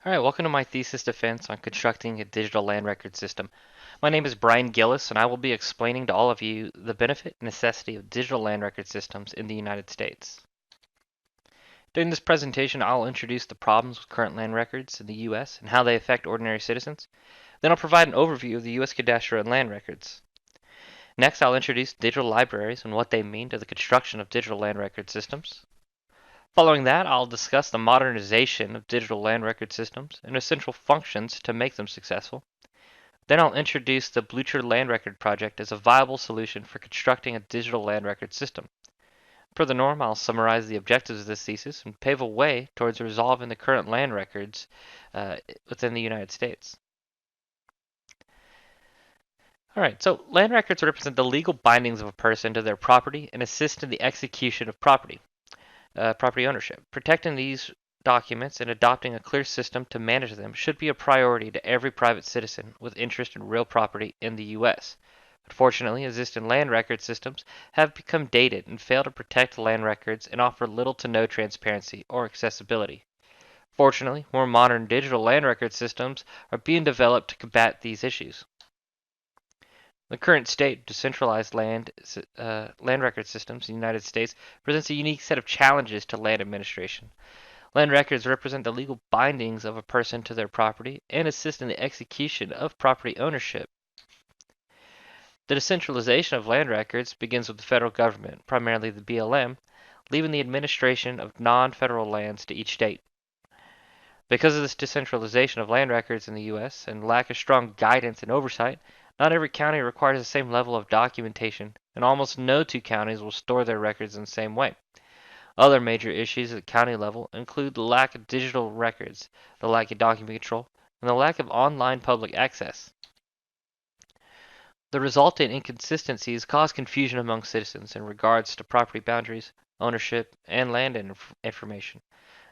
All right, welcome to my thesis defense on constructing a digital land record system. My name is Bryan Gillis, and I will be explaining to all of you the benefit and necessity of digital land record systems in the United States. During this presentation, I'll introduce the problems with current land records in the U.S. and how they affect ordinary citizens. Then I'll provide an overview of the U.S. cadastre and land records. Next, I'll introduce digital libraries and what they mean to the construction of digital land record systems. Following that, I'll discuss the modernization of digital land record systems and essential functions to make them successful. Then I'll introduce the Blucher Land Record Project as a viable solution for constructing a digital land record system. Per the norm, I'll summarize the objectives of this thesis and pave a way towards resolving the current land records within the United States. Alright, so land records represent the legal bindings of a person to their property and assist in the execution of property ownership. Protecting these documents and adopting a clear system to manage them should be a priority to every private citizen with interest in real property in the U.S. Unfortunately, existing land record systems have become dated and fail to protect land records and offer little to no transparency or accessibility. Fortunately, more modern digital land record systems are being developed to combat these issues. The current state of decentralized land record systems in the United States presents a unique set of challenges to land administration. Land records represent the legal bindings of a person to their property and assist in the execution of property ownership. The decentralization of land records begins with the federal government, primarily the BLM, leaving the administration of non-federal lands to each state. Because of this decentralization of land records in the U.S. and lack of strong guidance and oversight, not every county requires the same level of documentation, and almost no two counties will store their records in the same way. Other major issues at the county level include the lack of digital records, the lack of document control, and the lack of online public access. The resultant inconsistencies cause confusion among citizens in regards to property boundaries, ownership, and land information.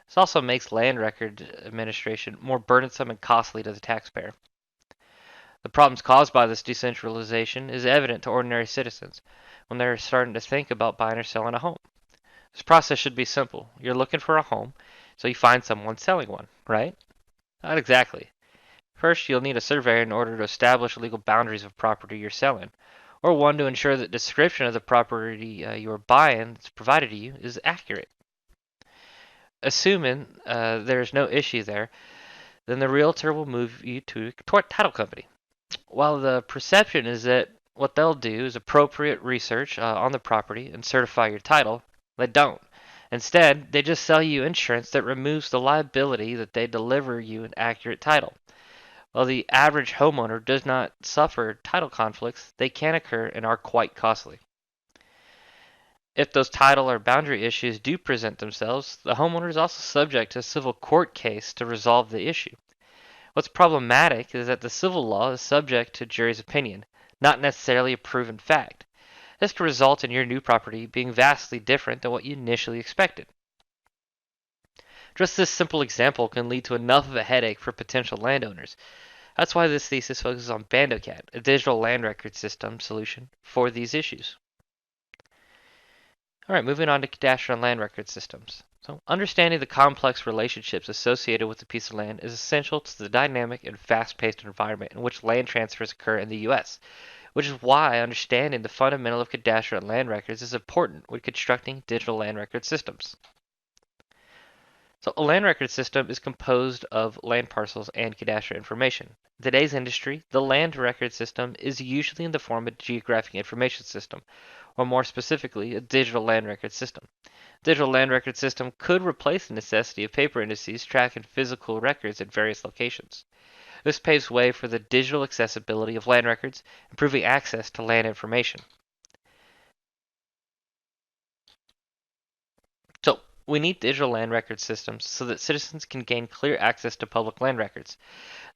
This also makes land record administration more burdensome and costly to the taxpayer. The problems caused by this decentralization is evident to ordinary citizens when they're starting to think about buying or selling a home. This process should be simple. You're looking for a home, so you find someone selling one, right? Not exactly. First, you'll need a surveyor in order to establish legal boundaries of property you're selling, or one to ensure that the description of the property you are buying that's provided to you is accurate. Assuming there's no issue there, then the realtor will move you to a title company. While the perception is that what they'll do is appropriate research on the property and certify your title, they don't. Instead, they just sell you insurance that removes the liability that they deliver you an accurate title. While the average homeowner does not suffer title conflicts, they can occur and are quite costly. If those title or boundary issues do present themselves, the homeowner is also subject to a civil court case to resolve the issue. What's problematic is that the civil law is subject to jury's opinion, not necessarily a proven fact. This could result in your new property being vastly different than what you initially expected. Just this simple example can lead to enough of a headache for potential landowners. That's why this thesis focuses on BandoCAD, a digital land record system solution for these issues. Alright, moving on to cadastre and land record systems. So, understanding the complex relationships associated with a piece of land is essential to the dynamic and fast-paced environment in which land transfers occur in the U.S., which is why understanding the fundamental of cadastre and land records is important when constructing digital land record systems. So, a land record system is composed of land parcels and cadastre information. In today's industry, the land record system is usually in the form of a geographic information system, or more specifically, a digital land record system. Digital land record system could replace the necessity of paper indices tracking physical records at various locations. This paves way for the digital accessibility of land records, improving access to land information. So, we need digital land record systems so that citizens can gain clear access to public land records.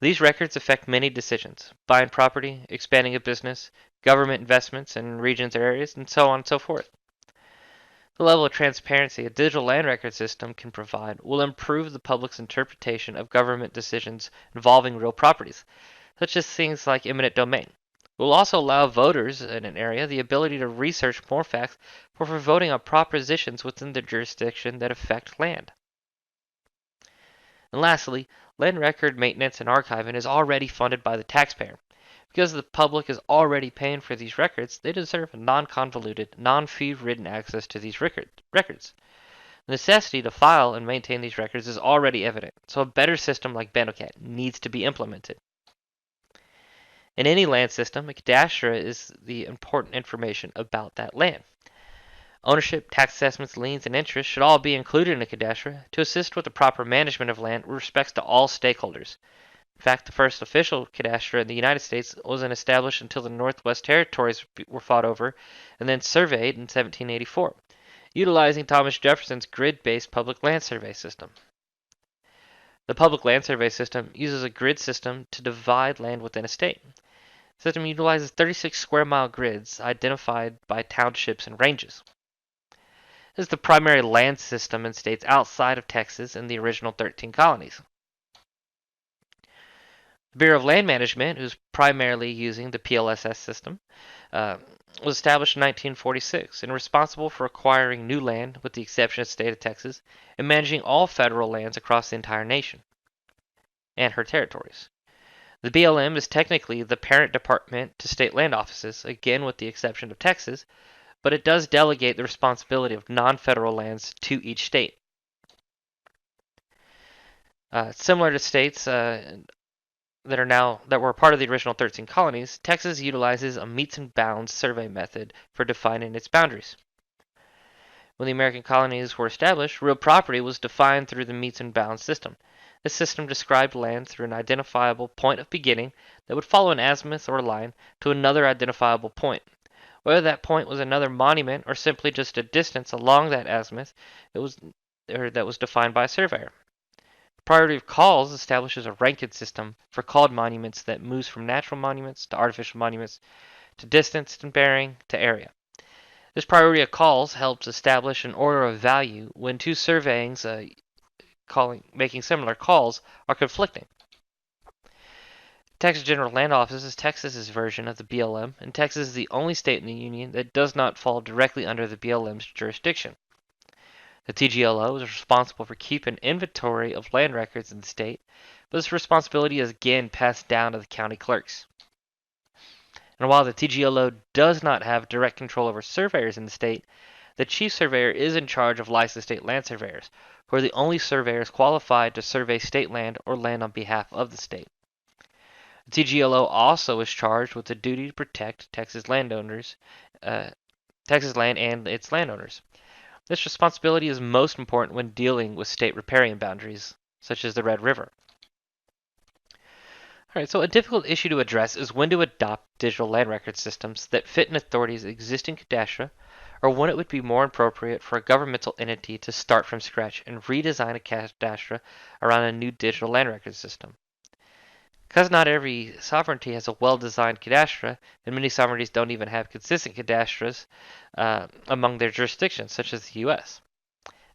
These records affect many decisions: buying property, expanding a business, government investments in regions or areas, and so on and so forth. The level of transparency a digital land record system can provide will improve the public's interpretation of government decisions involving real properties, such as things like eminent domain. It will also allow voters in an area the ability to research more facts before voting on propositions within the jurisdiction that affect land. And lastly, land record maintenance and archiving is already funded by the taxpayer. Because the public is already paying for these records, they deserve a non-convoluted, non-fee-ridden access to these records. The necessity to file and maintain these records is already evident, so a better system like BandoCat needs to be implemented. In any land system, a cadastre is the important information about that land. Ownership, tax assessments, liens, and interests should all be included in a cadastre to assist with the proper management of land with respects to all stakeholders. In fact, the first official cadastre in the United States wasn't established until the Northwest Territories were fought over and then surveyed in 1784, utilizing Thomas Jefferson's grid-based public land survey system. The public land survey system uses a grid system to divide land within a state. The system utilizes 36 square mile grids identified by townships and ranges. This is the primary land system in states outside of Texas and the original 13 colonies. The Bureau of Land Management, who's primarily using the PLSS system, was established in 1946 and responsible for acquiring new land, with the exception of the state of Texas, and managing all federal lands across the entire nation and her territories. The BLM is technically the parent department to state land offices, again with the exception of Texas, but it does delegate the responsibility of non-federal lands to each state. Similar to states that were part of the original 13 colonies, Texas utilizes a meets and bounds survey method for defining its boundaries. When the American colonies were established, real property was defined through the meets and bounds system. This system described land through an identifiable point of beginning that would follow an azimuth or line to another identifiable point. Whether that point was another monument or simply just a distance along that azimuth, that was defined by a surveyor. Priority of calls establishes a ranking system for called monuments that moves from natural monuments to artificial monuments to distance and bearing to area. This priority of calls helps establish an order of value when two surveyings making similar calls are conflicting. Texas General Land Office is Texas's version of the BLM, and Texas is the only state in the Union that does not fall directly under the BLM's jurisdiction. The TGLO is responsible for keeping inventory of land records in the state, but this responsibility is again passed down to the county clerks. And while the TGLO does not have direct control over surveyors in the state, the chief surveyor is in charge of licensed state land surveyors, who are the only surveyors qualified to survey state land or land on behalf of the state. The TGLO also is charged with the duty to protect Texas land and its landowners. This responsibility is most important when dealing with state riparian boundaries, such as the Red River. Alright, so a difficult issue to address is when to adopt digital land record systems that fit an authority's existing cadastre, or when it would be more appropriate for a governmental entity to start from scratch and redesign a cadastre around a new digital land record system. Because not every sovereignty has a well-designed cadastre, and many sovereignties don't even have consistent cadastres among their jurisdictions, such as the U.S.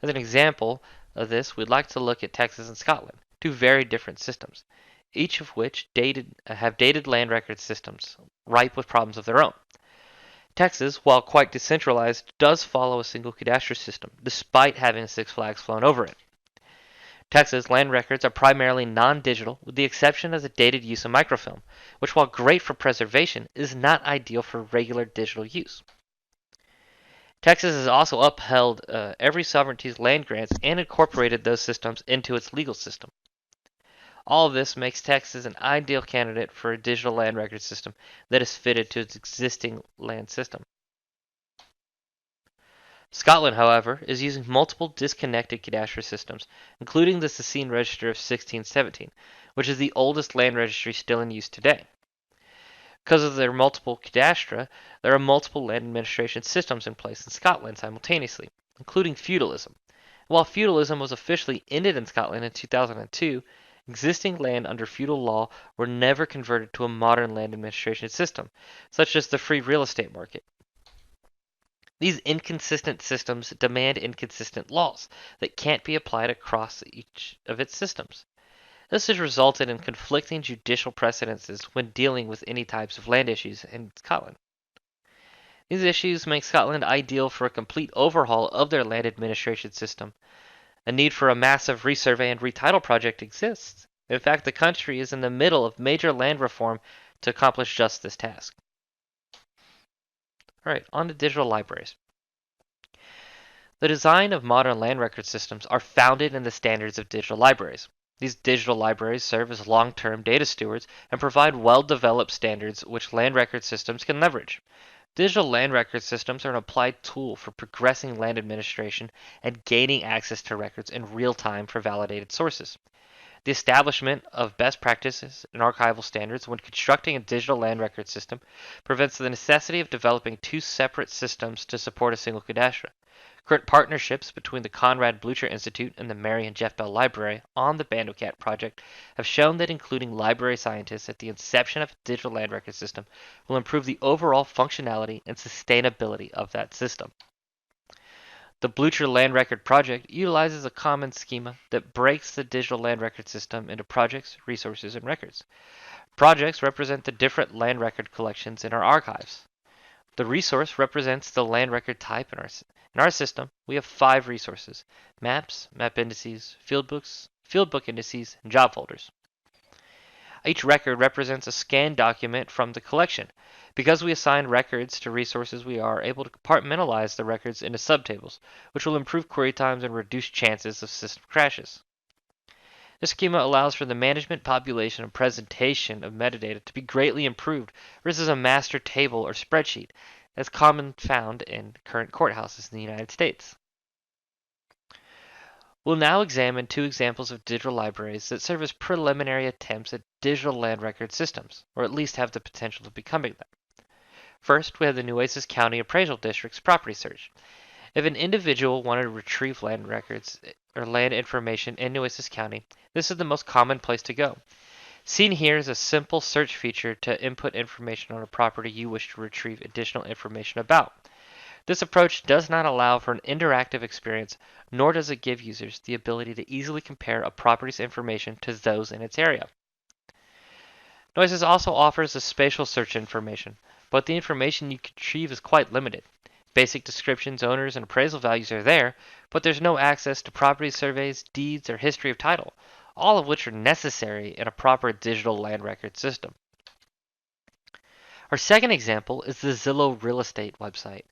As an example of this, we'd like to look at Texas and Scotland, two very different systems, each of which have dated land record systems, ripe with problems of their own. Texas, while quite decentralized, does follow a single cadastre system, despite having 6 flags flown over it. Texas land records are primarily non-digital, with the exception of the dated use of microfilm, which, while great for preservation, is not ideal for regular digital use. Texas has also upheld every sovereignty's land grants and incorporated those systems into its legal system. All of this makes Texas an ideal candidate for a digital land record system that is fitted to its existing land system. Scotland, however, is using multiple disconnected cadastre systems, including the Sassine Register of 1617, which is the oldest land registry still in use today. Because of their multiple cadastre, there are multiple land administration systems in place in Scotland simultaneously, including feudalism. While feudalism was officially ended in Scotland in 2002, existing land under feudal law were never converted to a modern land administration system, such as the free real estate market. These inconsistent systems demand inconsistent laws that can't be applied across each of its systems. This has resulted in conflicting judicial precedences when dealing with any types of land issues in Scotland. These issues make Scotland ideal for a complete overhaul of their land administration system, A need for a massive resurvey and retitle project exists. In fact, the country is in the middle of major land reform to accomplish just this task. All right, on to digital libraries. The design of modern land record systems are founded in the standards of digital libraries. These digital libraries serve as long-term data stewards and provide well-developed standards which land record systems can leverage. Digital land record systems are an applied tool for progressing land administration and gaining access to records in real time for validated sources. The establishment of best practices and archival standards when constructing a digital land record system prevents the necessity of developing two separate systems to support a single cadastre. Current partnerships between the Conrad Blucher Institute and the Mary and Jeff Bell Library on the BandoCat project have shown that including library scientists at the inception of a digital land record system will improve the overall functionality and sustainability of that system. The Blucher Land Record project utilizes a common schema that breaks the digital land record system into projects, resources, and records. Projects represent the different land record collections in our archives. The resource represents the land record type in our system. We have 5 resources: maps, map indices, field book indices, and job folders. Each record represents a scanned document from the collection. Because we assign records to resources, we are able to compartmentalize the records into subtables, which will improve query times and reduce chances of system crashes. This schema allows for the management, population, and presentation of metadata to be greatly improved versus a master table or spreadsheet, as common found in current courthouses in the United States. We'll now examine 2 examples of digital libraries that serve as preliminary attempts at digital land record systems, or at least have the potential of becoming them. First, we have the Nueces County Appraisal District's property search. If an individual wanted to retrieve land records or land information in Nueces County, this is the most common place to go. Seen here is a simple search feature to input information on a property you wish to retrieve additional information about. This approach does not allow for an interactive experience, nor does it give users the ability to easily compare a property's information to those in its area. Nueces also offers a spatial search information, but the information you can retrieve is quite limited. Basic descriptions, owners, and appraisal values are there, but there's no access to property surveys, deeds, or history of title, all of which are necessary in a proper digital land record system. Our second example is the Zillow Real Estate website.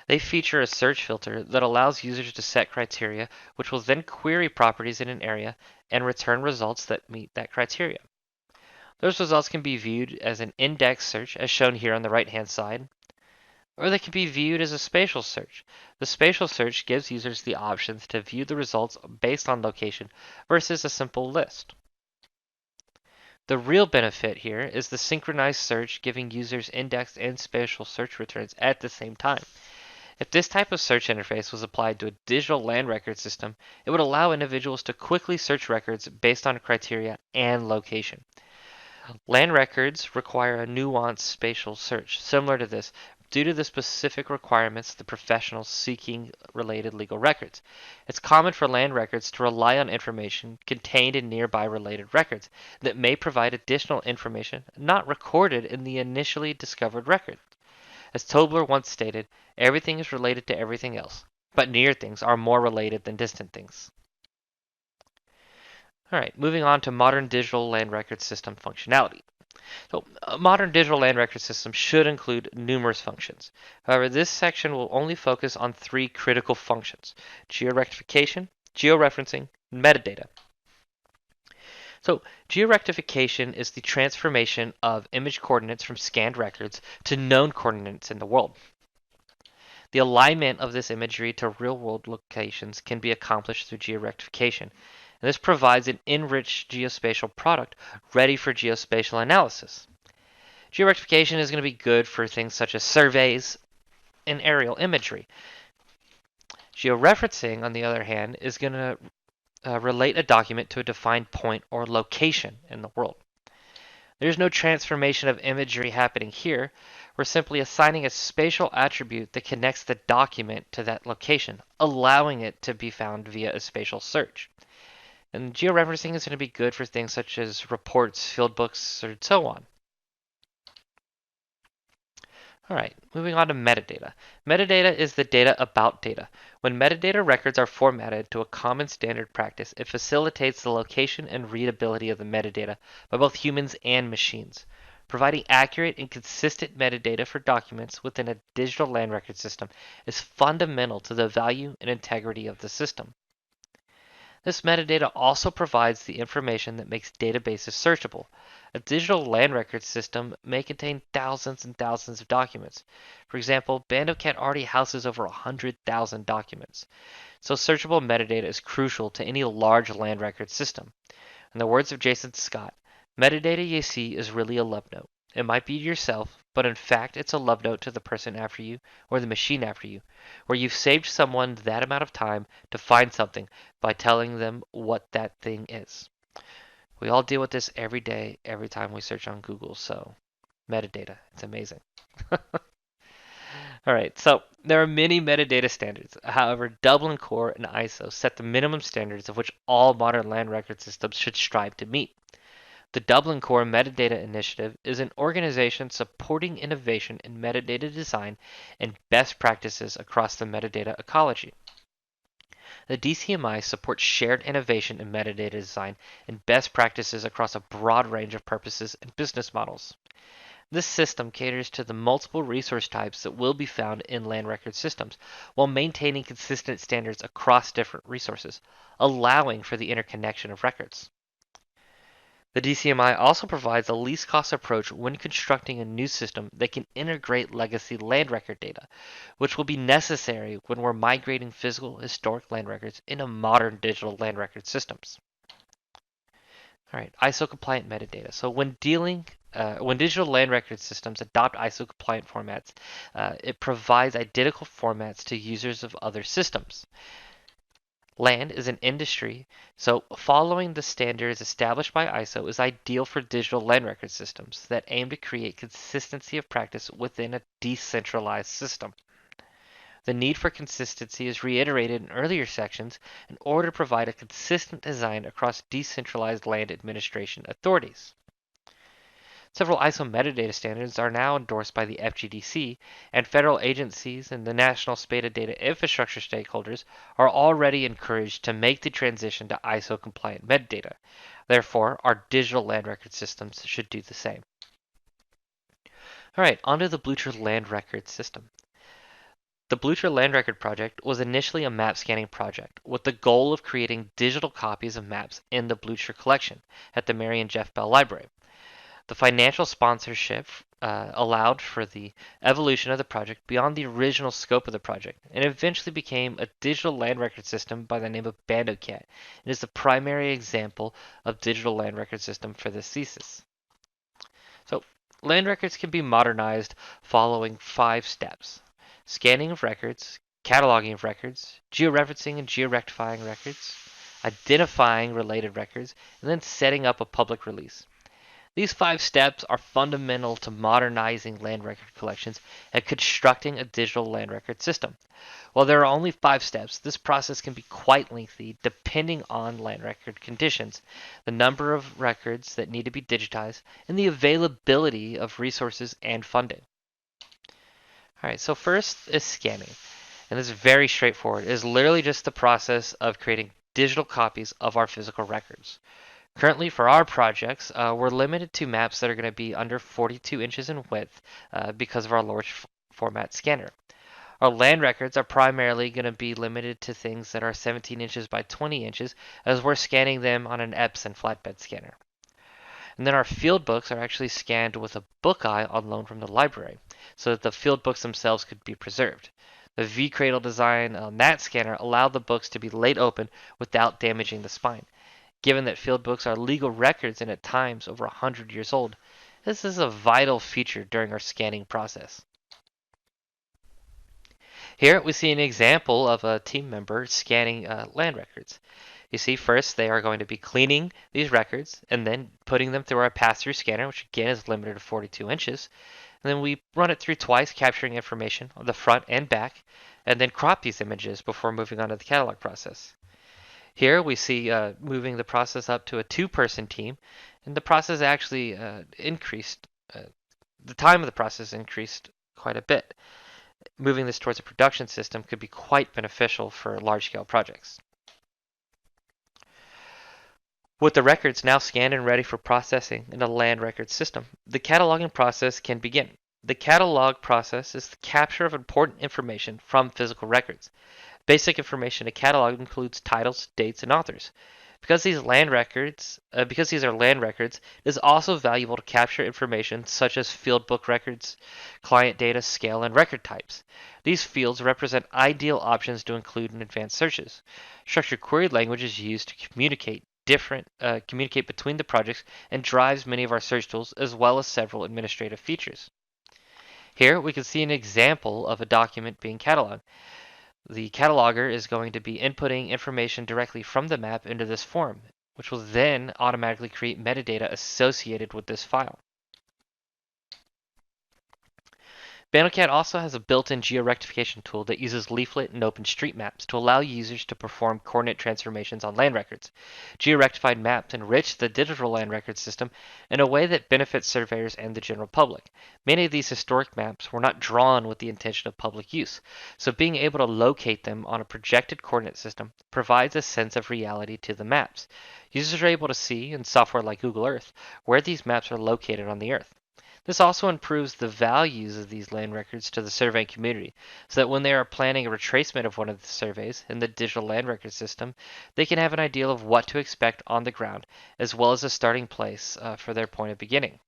They feature a search filter that allows users to set criteria, which will then query properties in an area and return results that meet that criteria. Those results can be viewed as an index search, as shown here on the right-hand side, or they can be viewed as a spatial search. The spatial search gives users the options to view the results based on location versus a simple list. The real benefit here is the synchronized search, giving users indexed and spatial search returns at the same time. If this type of search interface was applied to a digital land record system, it would allow individuals to quickly search records based on criteria and location. Land records require a nuanced spatial search, similar to this, due to the specific requirements of the professionals seeking related legal records. It's common for land records to rely on information contained in nearby related records that may provide additional information not recorded in the initially discovered record. As Tobler once stated, everything is related to everything else, but near things are more related than distant things. Alright, moving on to modern digital land record system functionality. So, a modern digital land record system should include numerous functions. However, this section will only focus on 3 critical functions: GEORECTIFICATION, GEOREFERENCING, and METADATA. So, GEORECTIFICATION is the transformation of image coordinates from scanned records to known coordinates in the world. The alignment of this imagery to real-world locations can be accomplished through GEORECTIFICATION, and this provides an enriched geospatial product ready for geospatial analysis. GeoRectification is going to be good for things such as surveys and aerial imagery. Georeferencing, on the other hand, is going to relate a document to a defined point or location in the world. There's no transformation of imagery happening here. We're simply assigning a spatial attribute that connects the document to that location, allowing it to be found via a spatial search. And georeferencing is going to be good for things such as reports, field books, and so on. All right, moving on to metadata. Metadata is the data about data. When metadata records are formatted to a common standard practice, it facilitates the location and readability of the metadata by both humans and machines. Providing accurate and consistent metadata for documents within a digital land record system is fundamental to the value and integrity of the system. This metadata also provides the information that makes databases searchable. A digital land record system may contain thousands and thousands of documents. For example, BandoCat already houses over 100,000 documents. So searchable metadata is crucial to any large land record system. In the words of Jason Scott, metadata you see is really a love note. It might be to yourself, but in fact it's a love note to the person after you or the machine after you, where you've saved someone that amount of time to find something by telling them what that thing is. We all deal with this every day, every time we search on Google, so metadata, it's amazing. All right, so there are many metadata standards. However, Dublin Core and ISO set the minimum standards of which all modern land record systems should strive to meet. The Dublin Core Metadata Initiative is an organization supporting innovation in metadata design and best practices across the metadata ecology. The DCMI supports shared innovation in metadata design and best practices across a broad range of purposes and business models. This system caters to the multiple resource types that will be found in land record systems, while maintaining consistent standards across different resources, allowing for the interconnection of records. The DCMI also provides a least cost approach when constructing a new system that can integrate legacy land record data, which will be necessary when we're migrating physical historic land records into modern digital land record systems. All right, ISO compliant metadata. So when digital land record systems adopt ISO compliant formats, it provides identical formats to users of other systems. Land is an industry, so following the standards established by ISO is ideal for digital land record systems that aim to create consistency of practice within a decentralized system. The need for consistency is reiterated in earlier sections in order to provide a consistent design across decentralized land administration authorities. Several ISO metadata standards are now endorsed by the FGDC, and federal agencies and the national SPADA data infrastructure stakeholders are already encouraged to make the transition to ISO compliant metadata. Therefore, our digital land record systems should do the same. All right, onto the Blucher land record system. The Blucher Land Record Project was initially a map scanning project with the goal of creating digital copies of maps in the Blucher collection at the Mary and Jeff Bell Library. The financial sponsorship allowed for the evolution of the project beyond the original scope of the project, and eventually became a digital land record system by the name of BandoCat. It is the primary example of digital land record system for this thesis. So, land records can be modernized following 5 steps: scanning of records, cataloging of records, georeferencing and georectifying records, identifying related records, and then setting up a public release. These 5 steps are fundamental to modernizing land record collections and constructing a digital land record system. While there are only 5 steps, this process can be quite lengthy depending on land record conditions, the number of records that need to be digitized, and the availability of resources and funding. Alright, so first is scanning. And this is very straightforward. It is literally just the process of creating digital copies of our physical records. Currently, for our projects, we're limited to maps that are going to be under 42 inches in width because of our large format scanner. Our land records are primarily going to be limited to things that are 17 inches by 20 inches as we're scanning them on an Epson flatbed scanner. And then our field books are actually scanned with a book eye on loan from the library so that the field books themselves could be preserved. The V-cradle design on that scanner allowed the books to be laid open without damaging the spine. Given that field books are legal records and at times over 100 years old, this is a vital feature during our scanning process. Here we see an example of a team member scanning land records. You see, first they are going to be cleaning these records and then putting them through our pass-through scanner, which again is limited to 42 inches. And then we run it through twice, capturing information on the front and back, and then crop these images before moving on to the catalog process. Here we see moving the process up to a 2-person team, and the process actually increased. The time of the process increased quite a bit. Moving this towards a production system could be quite beneficial for large-scale projects. With the records now scanned and ready for processing in a land record system, the cataloging process can begin. The catalog process is the capture of important information from physical records. Basic information in a catalog includes titles, dates, and authors. Because these are land records, it is also valuable to capture information such as field book records, client data, scale, and record types. These fields represent ideal options to include in advanced searches. Structured query language is used to communicate between the projects and drives many of our search tools, as well as several administrative features. Here we can see an example of a document being cataloged. The cataloger is going to be inputting information directly from the map into this form, which will then automatically create metadata associated with this file. BandleCAD also has a built-in georectification tool that uses leaflet and OpenStreetMaps to allow users to perform coordinate transformations on land records. Georectified maps enrich the digital land record system in a way that benefits surveyors and the general public. Many of these historic maps were not drawn with the intention of public use, so being able to locate them on a projected coordinate system provides a sense of reality to the maps. Users are able to see, in software like Google Earth, where these maps are located on the Earth. This also improves the values of these land records to the surveying community, so that when they are planning a retracement of one of the surveys in the digital land record system, they can have an idea of what to expect on the ground, as well as a starting place for their point of beginning.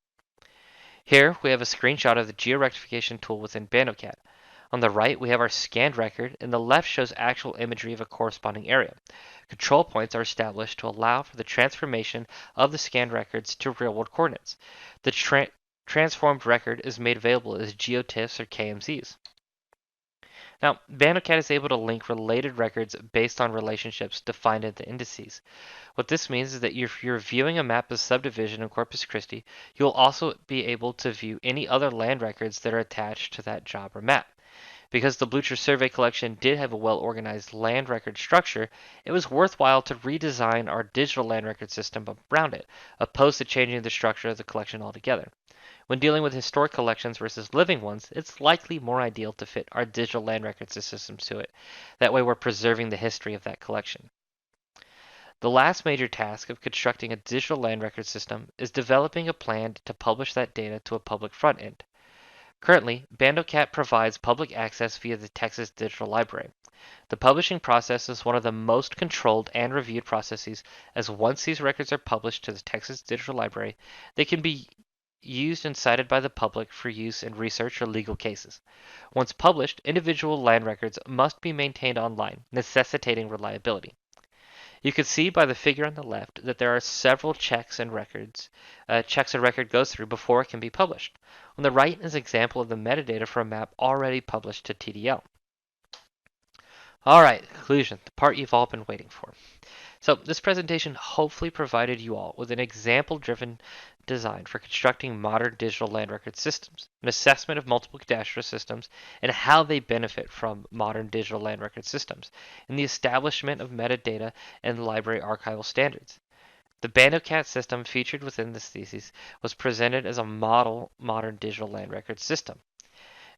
Here we have a screenshot of the georectification tool within BandleCAD. On the right, we have our scanned record, and the left shows actual imagery of a corresponding area. Control points are established to allow for the transformation of the scanned records to real-world coordinates. The transformed record is made available as GeoTIFFs or KMZs. Now, BandleCAD is able to link related records based on relationships defined in the indices. What this means is that if you're viewing a map of subdivision in Corpus Christi, you'll also be able to view any other land records that are attached to that job or map. Because the Blucher survey collection did have a well-organized land record structure, it was worthwhile to redesign our digital land record system around it, opposed to changing the structure of the collection altogether. When dealing with historic collections versus living ones, it's likely more ideal to fit our digital land record systems to it. That way we're preserving the history of that collection. The last major task of constructing a digital land record system is developing a plan to publish that data to a public front end. Currently, BandleCAD provides public access via the Texas Digital Library. The publishing process is one of the most controlled and reviewed processes, as once these records are published to the Texas Digital Library, they can be used and cited by the public for use in research or legal cases. Once published, individual land records must be maintained online, necessitating reliability. You can see by the figure on the left that there are several checks a record goes through before it can be published. On the right is an example of the metadata for a map already published to TDL. Alright, conclusion, the part you've all been waiting for. So this presentation hopefully provided you all with an example-driven design for constructing modern digital land record systems, an assessment of multiple cadastral systems, and how they benefit from modern digital land record systems, and the establishment of metadata and library archival standards. The BandleCAD system featured within this thesis was presented as a model modern digital land record system.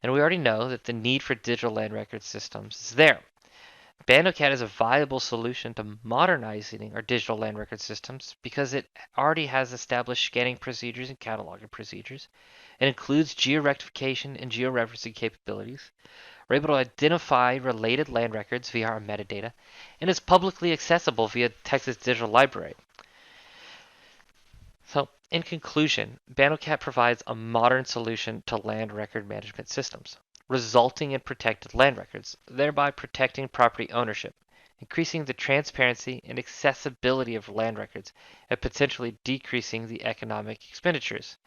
And we already know that the need for digital land record systems is there. BandleCAD is a viable solution to modernizing our digital land record systems because it already has established scanning procedures and cataloging procedures. It includes georectification and georeferencing capabilities. We're able to identify related land records via our metadata, and it's publicly accessible via Texas Digital Library. So, in conclusion, BandleCAD provides a modern solution to land record management systems, resulting in protected land records, thereby protecting property ownership, increasing the transparency and accessibility of land records, and potentially decreasing the economic expenditures.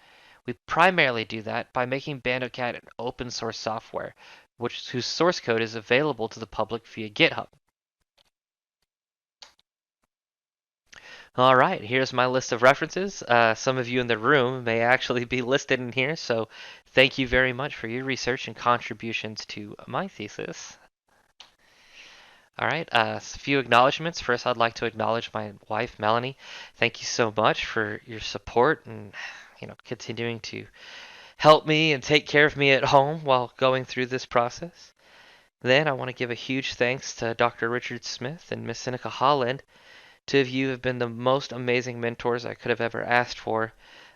We primarily do that by making BandleCAD an open source software, whose source code is available to the public via GitHub. All right, here's my list of references. Some of you in the room may actually be listed in here, so thank you very much for your research and contributions to my thesis. All right, a few acknowledgments. First, I'd like to acknowledge my wife, Melanie. Thank you so much for your support and continuing to help me and take care of me at home while going through this process. Then I want to give a huge thanks to Dr. Richard Smith and Miss Seneca Holland. Two of you have been the most amazing mentors I could have ever asked for.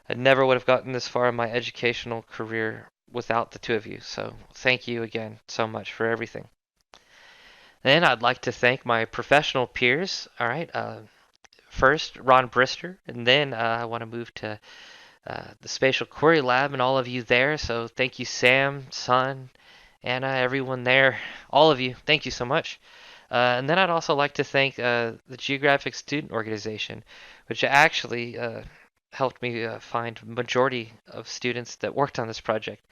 I never would have gotten this far in my educational career without the two of you. So thank you again so much for everything. Then I'd like to thank my professional peers. All right. First, Ron Brister, and then I want to move to the Spatial Query Lab and all of you there. So thank you, Sam, Sun, Anna, everyone there, all of you. Thank you so much. And then I'd also like to thank the Geographic Student Organization, which actually helped me find majority of students that worked on this project.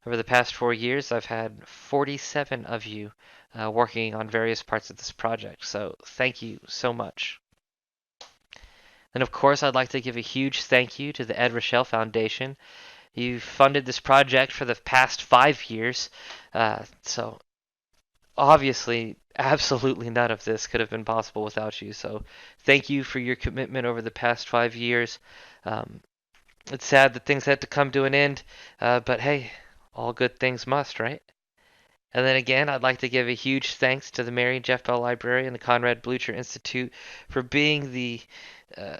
Over the past 4 years, I've had 47 of you working on various parts of this project. So thank you so much. And of course, I'd like to give a huge thank you to the Ed Rochelle Foundation. You've funded this project for the past 5 years. So obviously, absolutely none of this could have been possible without you. So thank you for your commitment over the past 5 years. It's sad that things had to come to an end, but hey, all good things must, right? And then again, I'd like to give a huge thanks to the Mary and Jeff Bell Library and the Conrad Blucher Institute for being uh,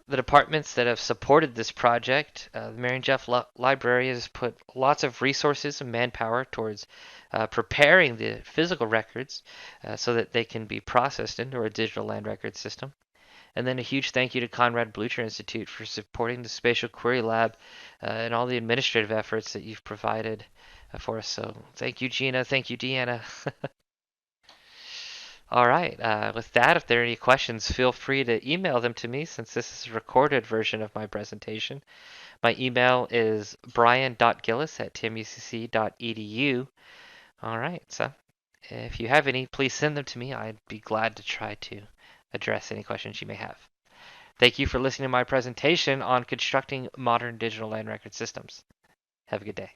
the departments that have supported this project. The Mary and Jeff Library has put lots of resources and manpower towards preparing the physical records so that they can be processed into our digital land record system. And then a huge thank you to Conrad Blucher Institute for supporting the Spatial Query Lab and all the administrative efforts that you've provided for us. So thank you, Gina. Thank you, Deanna. All right. With that, if there are any questions, feel free to email them to me since this is a recorded version of my presentation. My email is brian.gillis@tmucc.edu. All right. So if you have any, please send them to me. I'd be glad to try to address any questions you may have. Thank you for listening to my presentation on constructing modern digital land record systems. Have a good day.